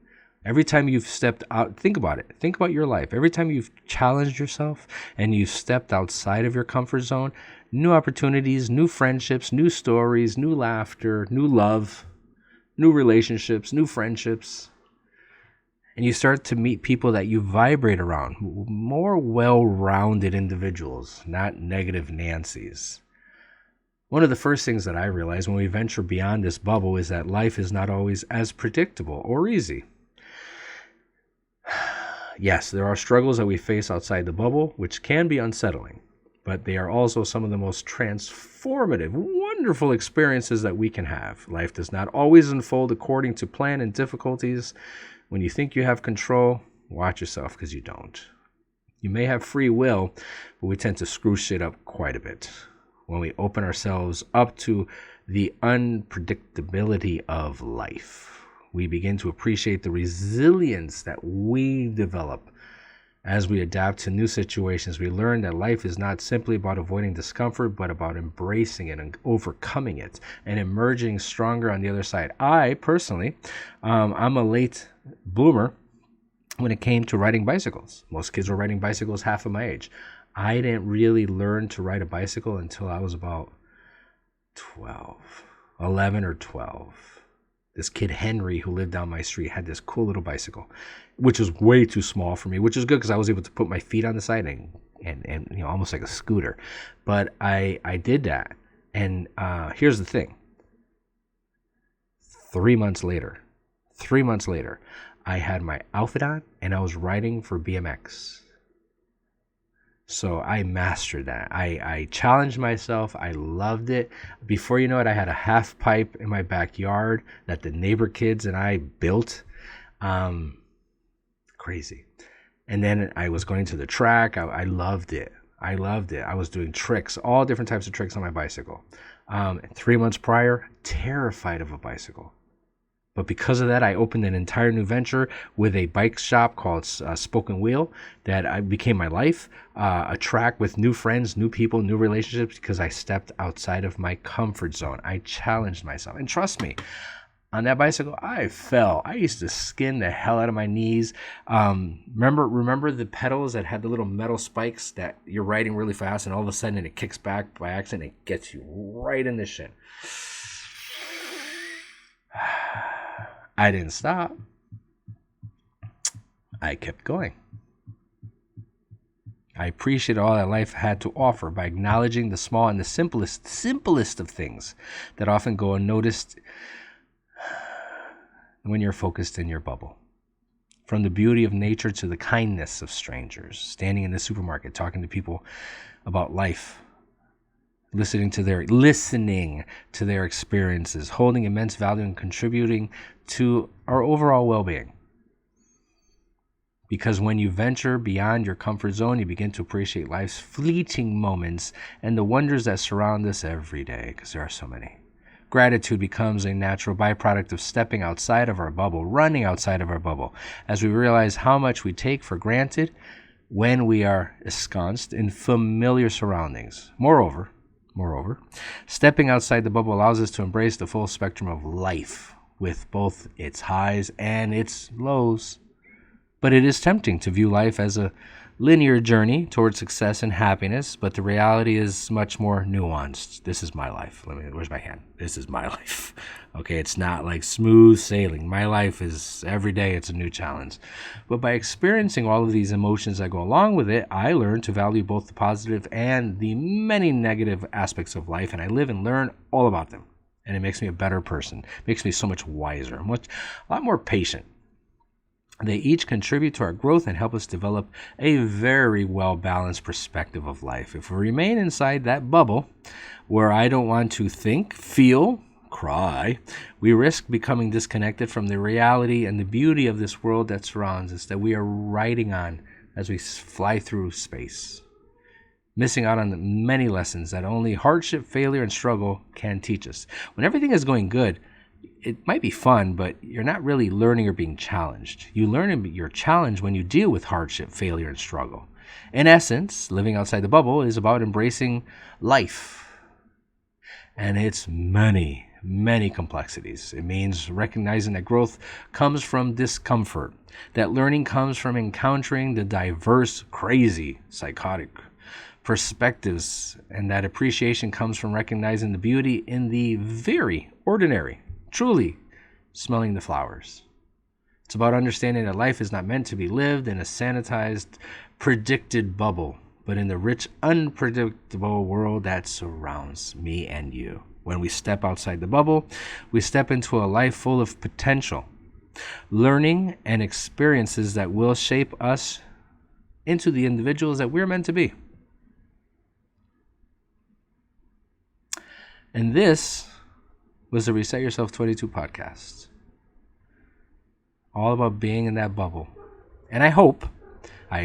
Every time you've stepped out, think about it. Think about your life. Every time you've challenged yourself and you've stepped outside of your comfort zone, new opportunities, new friendships, new stories, new laughter, new love, new relationships, new friendships. And you start to meet people that you vibrate around, more well-rounded individuals, not negative Nancys. One of the first things that I realized when we venture beyond this bubble is that life is not always as predictable or easy. Yes, there are struggles that we face outside the bubble, which can be unsettling, but they are also some of the most transformative, wonderful experiences that we can have. Life does not always unfold according to plan, and difficulties. When you think you have control, watch yourself, because you don't. You may have free will, but we tend to screw shit up quite a bit when we open ourselves up to the unpredictability of life. We begin to appreciate the resilience that we develop as we adapt to new situations. We learn that life is not simply about avoiding discomfort, but about embracing it and overcoming it and emerging stronger on the other side. I personally, I'm a late bloomer when it came to riding bicycles. Most kids were riding bicycles half of my age. I didn't really learn to ride a bicycle until I was about 11 or 12. This kid Henry, who lived down my street, had this cool little bicycle, which was way too small for me, which is good because I was able to put my feet on the side and you know, almost like a scooter. But I did that. And here's the thing. 3 months later, I had my outfit on and I was riding for BMX. So I mastered that. I challenged myself. I loved it. Before you know it, I had a half pipe in my backyard that the neighbor kids and I built. Crazy. And then I was going to the track. I loved it. I was doing tricks, all different types of tricks on my bicycle. 3 months prior, terrified of a bicycle. But because of that, I opened an entire new venture with a bike shop called Spoken Wheel that became my life, a track with new friends, new people, new relationships, because I stepped outside of my comfort zone. I challenged myself. And trust me, on that bicycle, I fell. I used to skin the hell out of my knees. Remember the pedals that had the little metal spikes that you're riding really fast and all of a sudden it kicks back by accident? It gets you right in the shin. I didn't stop. I kept going. I appreciated all that life had to offer by acknowledging the small and the simplest of things that often go unnoticed when you're focused in your bubble. From the beauty of nature to the kindness of strangers, standing in the supermarket, talking to people about life, listening to their experiences, holding immense value and contributing to our overall well-being. Because when you venture beyond your comfort zone, you begin to appreciate life's fleeting moments and the wonders that surround us every day, because there are so many. Gratitude becomes a natural byproduct of stepping outside of our bubble, running outside of our bubble, as we realize how much we take for granted when we are ensconced in familiar surroundings. Moreover, stepping outside the bubble allows us to embrace the full spectrum of life with both its highs and its lows. But it is tempting to view life as a linear journey towards success and happiness, but the reality is much more nuanced. This is my life. Where's my hand? This is my life. Okay, it's not like smooth sailing. My life is every day it's a new challenge. But by experiencing all of these emotions that go along with it, I learn to value both the positive and the many negative aspects of life, and I live and learn all about them. And it makes me a better person. It makes me so much wiser, a lot more patient. They each contribute to our growth and help us develop a very well-balanced perspective of life. If we remain inside that bubble where I don't want to think, feel, cry, we risk becoming disconnected from the reality and the beauty of this world that surrounds us, that we are riding on as we fly through space, missing out on the many lessons that only hardship, failure, and struggle can teach us. When everything is going good, it might be fun, but you're not really learning or being challenged. You learn and you're challenged when you deal with hardship, failure, and struggle. In essence, living outside the bubble is about embracing life and its many many complexities. It means recognizing that growth comes from discomfort, that learning comes from encountering the diverse, crazy, psychotic perspectives, and that appreciation comes from recognizing the beauty in the very ordinary, truly smelling the flowers. It's about understanding that life is not meant to be lived in a sanitized, predicted bubble, but in the rich, unpredictable world that surrounds me and you. When we step outside the bubble, we step into a life full of potential, learning, and experiences that will shape us into the individuals that we're meant to be. And this was the Reset Yourself 22 podcast. All about being in that bubble. And I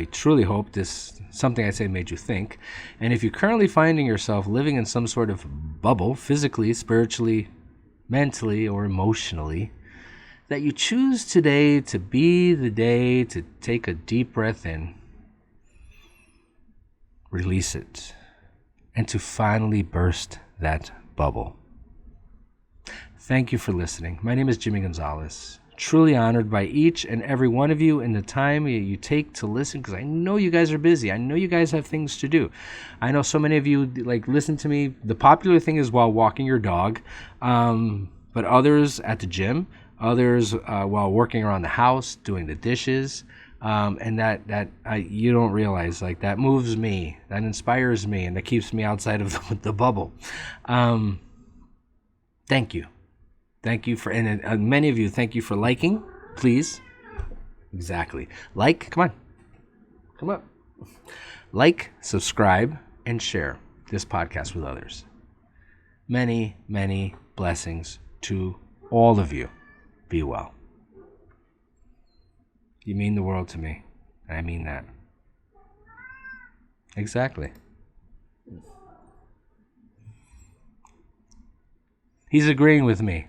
truly hope this, something I say made you think. And if you're currently finding yourself living in some sort of bubble, physically, spiritually, mentally, or emotionally, that you choose today to be the day to take a deep breath in, release it, and to finally burst that bubble. Thank you for listening. My name is Jimmy Gonzalez. Truly honored by each and every one of you and the time you take to listen, because I know you guys are busy. I know you guys have things to do. I know so many of you listen to me. The popular thing is while walking your dog, but others at the gym, others while working around the house, doing the dishes. And that you don't realize, that moves me, that inspires me, and that keeps me outside of the bubble. Thank you for, and many of you, thank you for liking, please. Exactly. Come up. Like, subscribe, and share this podcast with others. Many, many blessings to all of you. Be well. You mean the world to me. And I mean that. Exactly. He's agreeing with me.